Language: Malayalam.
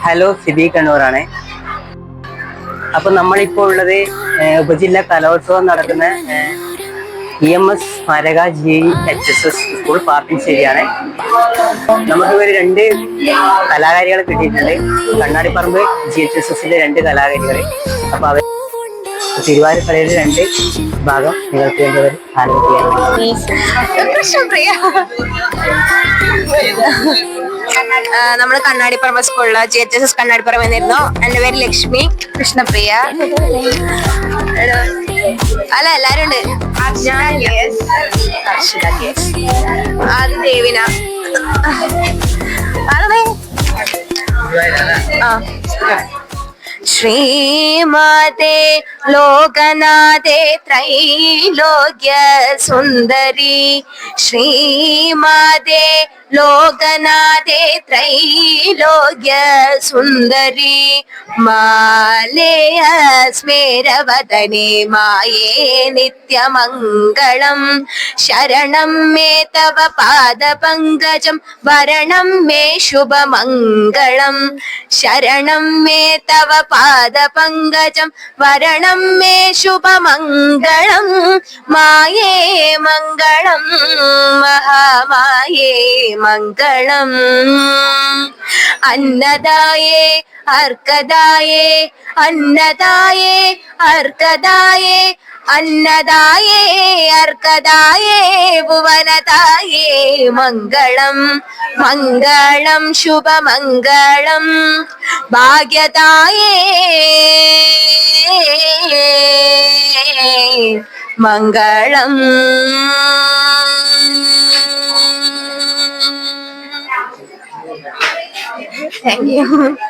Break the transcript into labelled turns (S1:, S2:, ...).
S1: ഹലോ, സിബി കണ്ണൂറാണ്. അപ്പൊ നമ്മളിപ്പോൾ ഉള്ളത് ഉപജില്ലാ കലോത്സവം നടക്കുന്ന EMS സ്മാരക GHSS സ്കൂൾ പാപ്പിശ്ശേരിയാണ്. നമുക്കിവർ രണ്ട് കലാകാരികളെ കിട്ടിയിട്ടുണ്ട്. കണ്ണാടിപ്പറമ്പ് GHSSലെ രണ്ട് കലാകാരികൾ. അപ്പൊ അവർ തിരുവാതിരക്കളിയുടെ രണ്ട് ഭാഗം നിങ്ങൾക്ക് വേണ്ടി അവർ
S2: നമ്മള് കണ്ണാടിപ്പറമ്പ് സ്കൂളില് GHSS കണ്ണാടിപ്പറമ്പ് എന്നിരുന്നു. എന്റെ പേര് ലക്ഷ്മി കൃഷ്ണപ്രിയ. അല്ല, എല്ലാരും ഉണ്ട്. അത് ദേവിന. ശ്രീമതേ ലോകനാഥേ ത്രൈലോക്യ സുന്ദരി, ശ്രീമതേ ലോകനാഥേ ത്രൈലോക്യ സുന്ദരി, മാലേയ സ്മേരവദനേ മായേ നിത്യമംഗളം, ശരണം മേ തവ പാദപങ്കജം വരണം മേ ശുഭമംഗളം, ശരണം മേ തവ പാദപങ്കജം വരണം may ശുഭമംഗളം, മായേ Mangalam മഹാമായേ Mangalam, അന്നദായേ അർക്കദായേ അന്നദായേ അർക്കദായേ അന്നദായേ അർക്കദായേ ഭുവനദായേ Mangalam, Mangalam ശുഭമംഗളം, ഭാഗ്യദായേ Mangalam. Thank you.